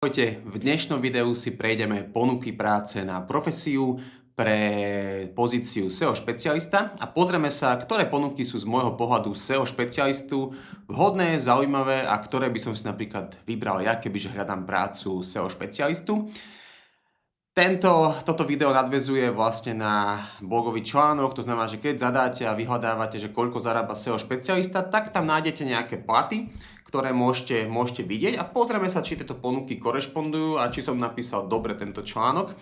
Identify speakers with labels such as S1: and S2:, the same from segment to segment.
S1: Ahojte, v dnešnom videu si prejdeme ponuky práce na profesiu pre pozíciu SEO špecialista a pozrieme sa, ktoré ponuky sú z môjho pohľadu SEO špecialistu vhodné, zaujímavé a ktoré by som si napríklad vybral ja, kebyže hľadám prácu SEO špecialistu. Toto video nadväzuje vlastne na blogový článok, to znamená, že keď zadáte a vyhľadávate, že koľko zarába SEO špecialista, tak tam nájdete nejaké platy, ktoré môžete vidieť a pozrieme sa, či tieto ponuky korešpondujú a či som napísal dobre tento článok.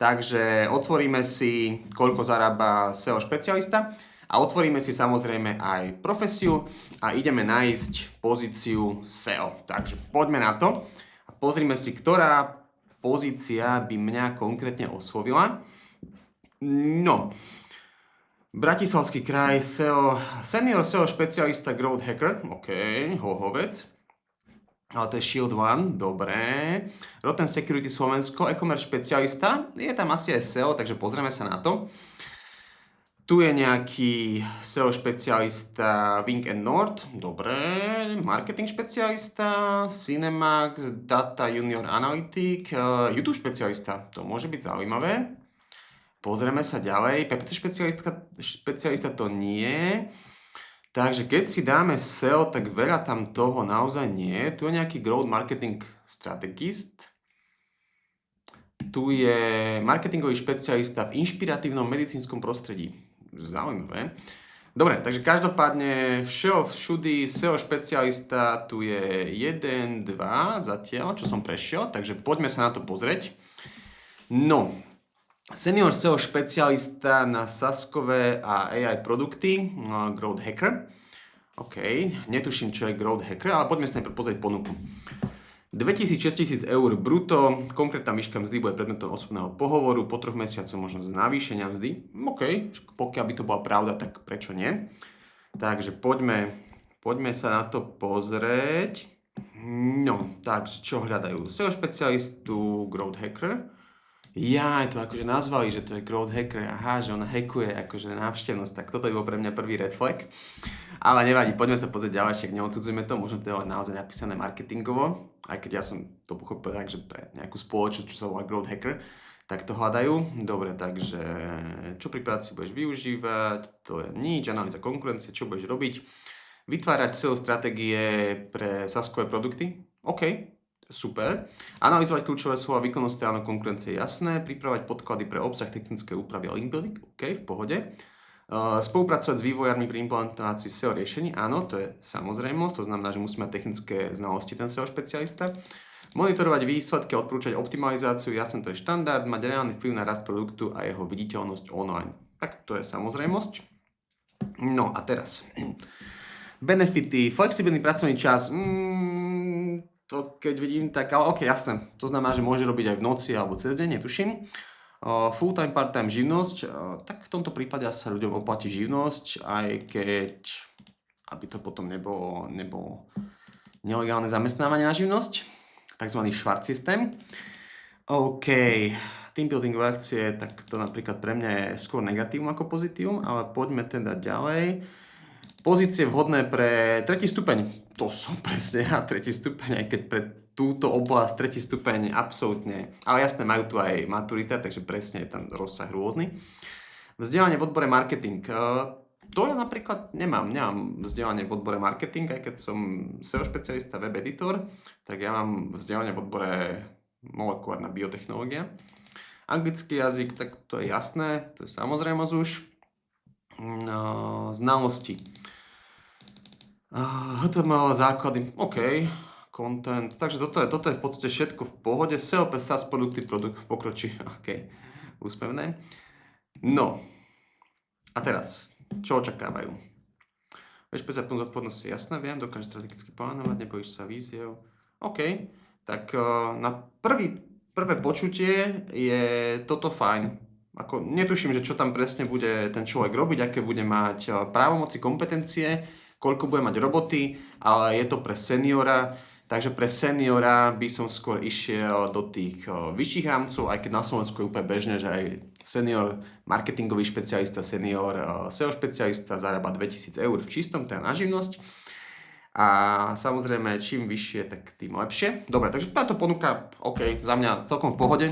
S1: Takže otvoríme si, koľko zarába SEO špecialista a otvoríme si samozrejme aj profesiu a ideme nájsť pozíciu SEO. Takže poďme na to a pozrime si, ktorá pozícia by mňa konkrétne oslovila. No, Bratislavský kraj, senior SEO špecialista Growth Hacker, OK, Hohovec. Ale to je Shield One, dobré. Rotten Security Slovensko, e-commerce špecialista, je tam asi aj SEO, takže pozrieme sa na to. Tu je nejaký SEO špecialista Wing and North, dobré. Marketing špecialista, Cinemax, Data Junior Analytic, YouTube špecialista, to môže byť zaujímavé. Pozrieme sa ďalej, PPC špecialista to nie. Takže keď si dáme SEO, tak veľa tam toho naozaj nie. Tu je nejaký Growth Marketing Strategist. Tu je marketingový špecialista v inšpiratívnom medicínskom prostredí. Zaujímavé. Dobre, takže každopádne všudy SEO špecialista, tu je 1, 2 zatiaľ, čo som prešiel, takže poďme sa na to pozrieť. No, senior SEO špecialista na SaaSkové a AI produkty, Growth Hacker. OK, netuším, čo je Growth Hacker, ale poďme sa najprv pozrieť ponuku. 2000-6000 eur bruto, konkrétna výška mzdy bude predmetom osobného pohovoru, po 3 mesiacoch možnosť navýšenia mzdy. OK, pokiaľ by to bola pravda, tak prečo nie? Takže poďme sa na to pozrieť. No, takže čo hľadajú? SEO špecialistu, Growth Hacker. To akože nazvali, že to je Growth Hacker, aha, že on hackuje akože návštevnosť, tak toto je bol pre mňa prvý red flag. Ale nevadí, poďme sa pozrieť ďalej, však neodsudzujeme to, možno to je naozaj napísané marketingovo, aj keď ja som to pochopil tak, že pre nejakú spoločnosť, čo sa volá Growth Hacker, tak to hľadajú. Dobre, takže čo pri práci budeš využívať, to je nič, analýza konkurencie, čo budeš robiť, vytvárať SEO stratégie pre SaaSkové produkty, OK. Super. Analyzovať kľúčové slova, výkonnosť stránok konkurencie, jasné. Pripravať podklady pre obsah, technické úpravy a link building, OK, v pohode. Spolupracovať s vývojármi pri implementácii SEO riešení, áno, to je samozrejmosť, to znamená, že musí mať technické znalosti ten SEO špecialista. Monitorovať výsledky a odporúčať optimalizáciu, jasné, to je štandard, mať reálny vplyv na rast produktu a jeho viditeľnosť online. Tak to je samozrejmosť. No a teraz. Benefity, flexibilný pracovný čas, to keď vidím, tak ale OK, jasné. To znamená, že môže robiť aj v noci alebo cez deň, netuším. Full-time, part-time živnosť, tak v tomto prípade sa ľuďom oplatí živnosť, aj keď, aby to potom nebolo nelegálne zamestnávanie na živnosť, takzvaný švart systém. OK, team building akcie, tak to napríklad pre mňa je skôr negatívum ako pozitívum, ale poďme teda ďalej. Pozície vhodné pre 3. stupeň. To som presne ja, 3. stupeň, aj keď pre túto oblasť 3. stupeň absolútne. Ale jasné, majú tu aj maturita, takže presne je tam rozsah rôzny. Vzdelanie v odbore marketing. To ja napríklad nemám vzdelanie v odbore marketing, aj keď som SEO špecialista, web editor, tak ja mám vzdelanie v odbore molekulárna biotechnológia. Anglický jazyk, tak to je jasné, to je samozrejmosť už. Znalosti. HTML základy, OK, content, takže toto je v podstate všetko v pohode. SEO pre SaaS produkty, pokročí, OK, úspevné. No, a teraz, čo očakávajú? Vieš, pre plnú zodpovednosť, jasné, viem, dokáže strategicky plánovať, nebojíš sa víziev. OK, tak na prvé počutie je toto fajn. Ako, netuším, že čo tam presne bude ten človek robiť, aké bude mať právomoci, kompetencie, koľko bude mať roboty, ale je to pre seniora, takže pre seniora by som skôr išiel do tých vyšších rámcov, aj keď na Slovensku je úplne bežné, že aj senior marketingový špecialista, senior SEO špecialista zarába 2000 eur v čistom, teda na živnosť. A samozrejme, čím vyššie, tak tým lepšie. Dobre, takže táto ponuka, OK, za mňa celkom v pohode.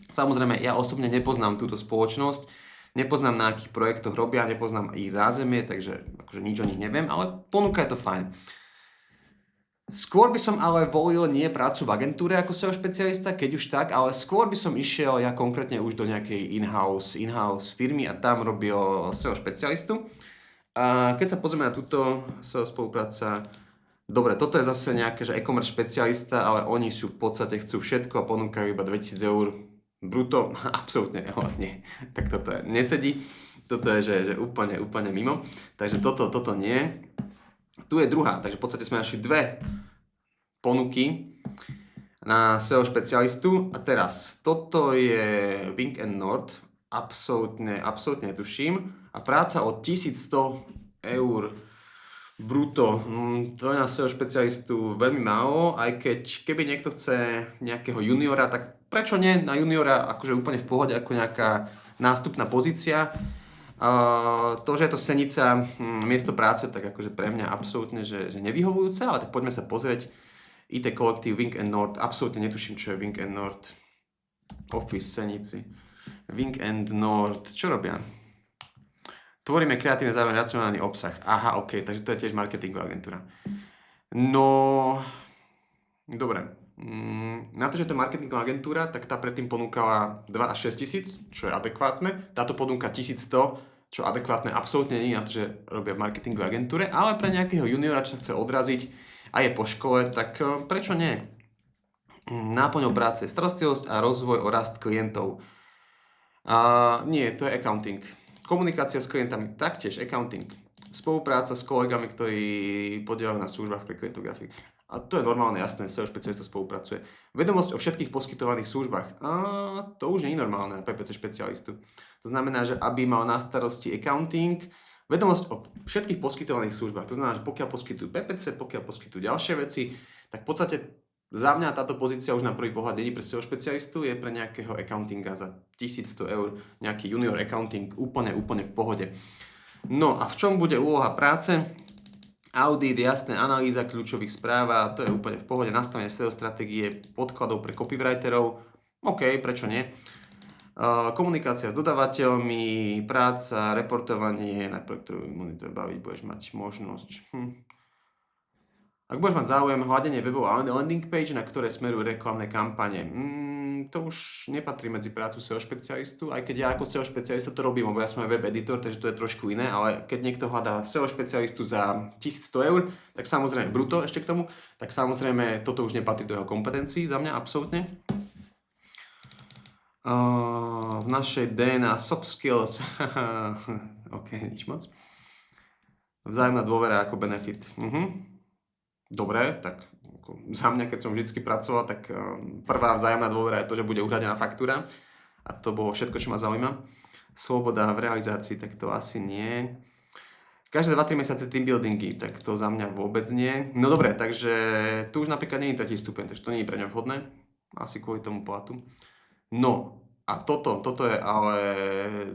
S1: Samozrejme, ja osobne nepoznám túto spoločnosť, nepoznám, na akých projektoch robia, nepoznám ich zázemie, takže akože nič o nich neviem, ale ponuka je to fajn. Skôr by som ale volil nie prácu v agentúre ako SEO špecialista, keď už tak, ale skôr by som išiel ja konkrétne už do nejakej in-house firmy a tam robil SEO špecialistu. A keď sa pozrieme na túto SEO spolupráca, dobre, toto je zase nejaké, že e-commerce špecialista, ale oni sú v podstate chcú všetko a ponúkajú iba 2000 eur bruto, absolútne, nie, tak toto nesedí, toto je že úplne mimo, takže toto nie. Tu je druhá, takže v podstate sme našli dve ponuky na SEO špecialistu a teraz toto je Wing & Nord, absolútne netuším a práca od 1100 eur bruto, to je na SEO špecialistu veľmi málo, aj keď keby niekto chce nejakého juniora, tak prečo nie na juniora, akože úplne v pohode, ako nejaká nástupná pozícia. To, že je to Senica miesto práce, tak akože pre mňa absolútne, že nevyhovujúce, ale tak poďme sa pozrieť. IT kolektív Wing & Nord, absolútne netuším, čo je Wing & Nord. Office Senici. Wing & Nord, čo robia? Tvoríme kreatívne zároveň racionálny obsah. Aha, OK, takže to je tiež marketingová agentúra. No, dobre. Na to, že to je marketingová agentúra, tak tá predtým ponúkala 2 až 6 tisíc, čo je adekvátne. Táto ponúka 1100, čo adekvátne absolútne nie je na to, že robia v marketingovej agentúre, ale pre nejakého juniora, čo sa chce odraziť a je po škole, tak prečo nie? Náplňou práce, starostlivosť a rozvoj o rast klientov. Nie, to je accounting. Komunikácia s klientami, taktiež accounting. Spolupráca s kolegami, ktorí podielajú na službách pre klientov grafik. A to je normálne, jasné, SEO špecialista spolupracuje. Vedomosť o všetkých poskytovaných službách. A to už nie je normálne na PPC špecialistu. To znamená, že aby mal na starosti accounting, vedomosť o všetkých poskytovaných službách. To znamená, že pokiaľ poskytujú PPC, pokiaľ poskytujú ďalšie veci, tak v podstate za mňa táto pozícia už na prvý pohľad nie je pre SEO špecialistu, je pre nejakého accountinga za 1100 eur, nejaký junior accounting, úplne v pohode. No a v čom bude úloha práce? Audit, jasné, analýza kľúčových správ, to je úplne v pohode, nastavenie SEO stratégie, podkladov pre copywriterov, OK, prečo nie? Komunikácia s dodávateľmi, práca, reportovanie, na ktorú monitor baviť budeš mať možnosť. Ak budeš mať záujem, hľadanie webov a landing page, na ktoré smerujú reklamné kampane. To už nepatrí medzi prácu SEO špecialistu, aj keď ja ako SEO špecialista to robím, lebo ja som aj web editor, takže to je trošku iné, ale keď niekto hľadá SEO špecialistu za 1100 eur, tak samozrejme bruto ešte k tomu, tak samozrejme toto už nepatrí do jeho kompetencií za mňa absolútne. V našej DNA soft skills, OK, nič moc. Vzájomná dôvera ako benefit. Dobre, tak za mňa, keď som vždycky pracoval, tak prvá vzájomná dôvera je to, že bude uhradená faktúra a to bolo všetko, čo ma zaujíma. Sloboda v realizácii, tak to asi nie. Každé 2-3 mesiace team buildingy, tak to za mňa vôbec nie. No dobre, takže tu už napríklad nie je tretí stupeň, takže to nie je pre mňa vhodné, asi kvôli tomu platu. No a toto je ale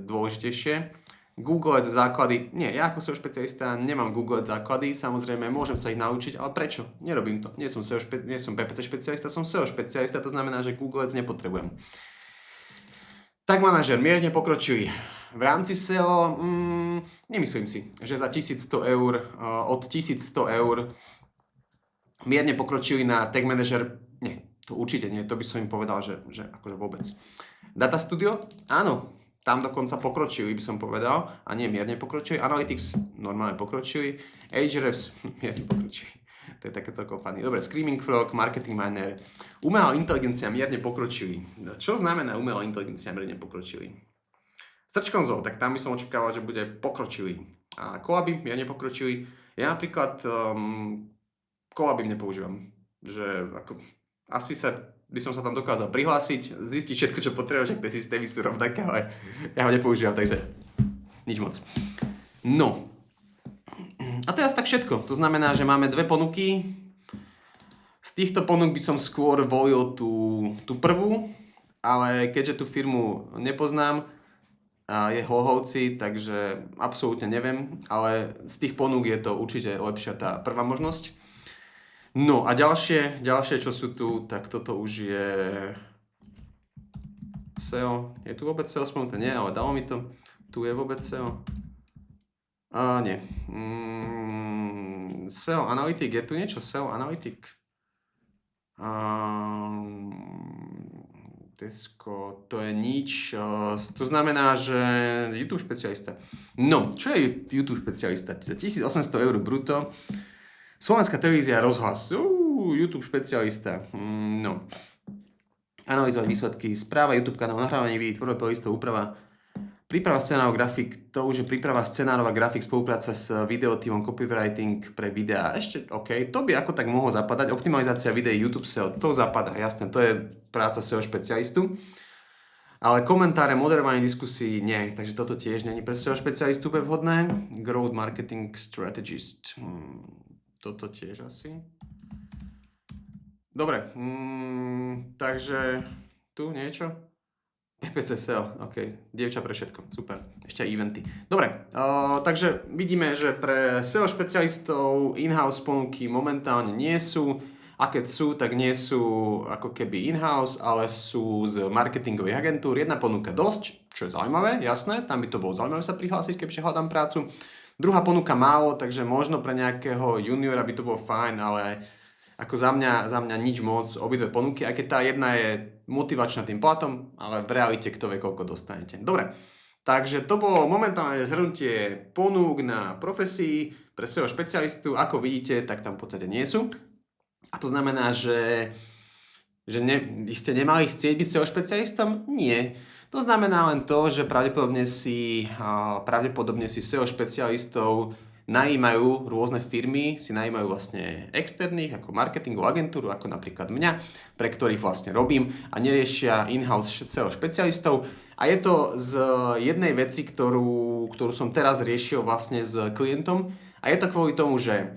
S1: dôležitejšie. Google Ads základy, nie, ja ako SEO špecialista nemám Google Ads základy, samozrejme môžem sa ich naučiť, ale prečo? Nerobím to. Nie som PPC špecialista, som SEO špecialista, to znamená, že Google Ads nepotrebujem. Tak manažer, mierne pokročilý. V rámci SEO, nemyslím si, že za 1100 eur, od 1100 eur mierne pokročilý na tag manažer, nie, to určite nie, to by som im povedal, že akože vôbec. Data Studio, áno. Tam dokonca pokročili, by som povedal, a nie mierne pokročili. Analytics, normálne pokročili. Ahrefs, mierne pokročili. To je také celkom funny. Dobre, Screaming Frog, Marketing Miner. Umelá inteligencia, mierne pokročili. Čo znamená umelá inteligencia, mierne pokročili? Search Console, tak tam by som očakával, že bude pokročilý. A Collaby, mierne pokročili. Ja napríklad Collaby nepoužívam. Že ako, asi by som sa tam dokázal prihlásiť, zistiť všetko, čo potrebujem, však tie systémy sú rovnaké, ale ja ho nepoužívam, takže nič moc. No. A to je asi tak všetko. To znamená, že máme dve ponuky. Z týchto ponúk by som skôr volil tú prvú, ale keďže tú firmu nepoznám, je Hlohovci, takže absolútne neviem, ale z tých ponúk je to určite lepšia tá prvá možnosť. No a ďalšie, čo sú tu, tak toto už je SEO. Je tu vôbec SEO spomenuté? Nie, ale dalo mi to. Tu je vôbec SEO? Nie. SEO Analytik, je tu niečo SEO Analytik? Tesco, to je nič. To znamená, že YouTube špecialista. No, čo je YouTube špecialista? 1800 eur bruto. Slovenská televízia, rozhlas. YouTube špecialista. No. Analyzovať výsledky, správa YouTube kanálu, nahrávanie videí, tvorba playlistov, úprava. Príprava scenárov, grafik, to už je príprava scenárov a grafik, spolupráca s videotímom, copywriting pre videá. Ešte, OK, to by ako tak mohlo zapadať. Optimalizácia videí, YouTube SEO, to zapadá, jasné, to je práca SEO špecialistu. Ale komentáre, moderovanie diskusí, nie, takže toto tiež není pre SEO špecialistu vhodné. Growth Marketing Strategist, toto tiež asi. Dobre, takže tu niečo. EPC SEO, OK, dievča pre všetko, super, ešte aj eventy. Dobre, takže vidíme, že pre SEO špecialistov in-house ponuky momentálne nie sú, a keď sú, tak nie sú ako keby in-house, ale sú z marketingových agentúr. Jedna ponuka dosť, čo je zaujímavé, jasné, tam by to bolo zaujímavé sa prihlásiť, keďže hľadám prácu. Druhá ponuka málo, takže možno pre nejakého juniora by to bolo fajn, ale ako za mňa nič moc, obidve ponuky, aj keď tá jedna je motivačná tým platom, ale v realite kto vie, koľko dostanete. Dobre, takže to bolo momentálne zhrnutie ponúk na profesii pre SEO špecialistu. Ako vidíte, tak tam v podstate nie sú. A to znamená, že vy ste nemali chcieť byť SEO špecialistom? Nie. To znamená len to, že pravdepodobne si SEO špecialistov najímajú rôzne firmy, si najímajú vlastne externých, ako marketingovú agentúru, ako napríklad mňa, pre ktorých vlastne robím a neriešia in-house SEO špecialistov. A je to z jednej veci, ktorú som teraz riešil vlastne s klientom. A je to kvôli tomu, že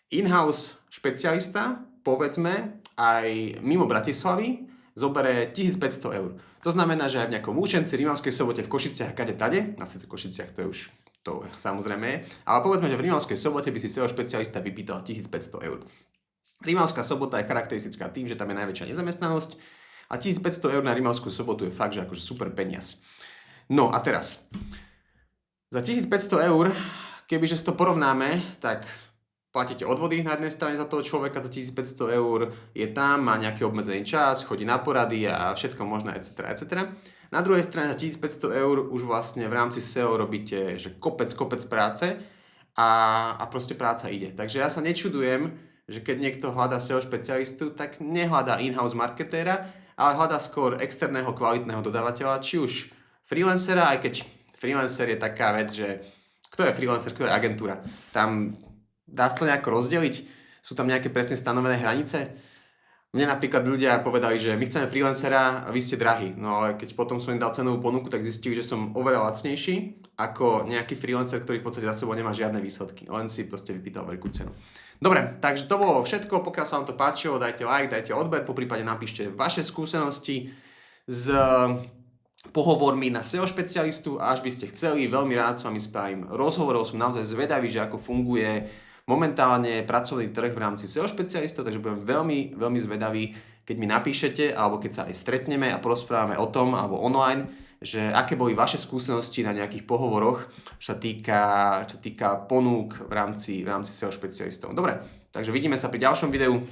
S1: in-house špecialista, povedzme, aj mimo Bratislavy, zobere 1500 eur. To znamená, že aj v nejakom Účenci, Rimavskej Sobote, v Košiciach, kade tade, na sice Košiciach to je už to samozrejme je, ale povedzme, že v Rimavskej Sobote by si SEO špecialista vypýtal 1500 eur. Rimavská Sobota je charakteristická tým, že tam je najväčšia nezamestnanosť a 1500 eur na Rimavskú Sobotu je fakt, že akože super peniaz. No a teraz, za 1500 eur, kebyže si to porovnáme, tak platíte odvody na jednej strane za toho človeka, za 1500 eur je tam, má nejaký obmedzený čas, chodí na porady a všetko možné, etc. etc. Na druhej strane za 1500 eur už vlastne v rámci SEO robíte že kopec práce a proste práca ide. Takže ja sa nečudujem, že keď niekto hľadá SEO špecialistu, tak nehľadá in-house marketéra, ale hľadá skôr externého kvalitného dodávateľa, či už freelancera, aj keď freelancer je taká vec, že kto je freelancer, kto je agentúra. Tam dá sa to nejako rozdeliť? Sú tam nejaké presne stanovené hranice? Mne napríklad ľudia povedali, že my chceme freelancera a vy ste drahí. No ale keď potom som im dal cenovú ponuku, tak zistili, že som oveľa lacnejší ako nejaký freelancer, ktorý v podstate za sebou nemá žiadne výsledky. Len si proste vypýtal veľkú cenu. Dobre, takže to bolo všetko. Pokiaľ sa vám to páčilo, dajte like, dajte odber, poprípade napíšte vaše skúsenosti s pohovormi na SEO špecialistu a až by ste chceli, veľmi rád s vami spravím rozhovor. Som naozaj zvedavý, že ako funguje momentálne pracovný trh v rámci SEO špecialistov, takže budem veľmi zvedavý, keď mi napíšete alebo keď sa aj stretneme a porozprávame o tom alebo online, že aké boli vaše skúsenosti na nejakých pohovoroch, čo sa týka ponúk v rámci SEO špecialistov. Dobre, takže vidíme sa pri ďalšom videu.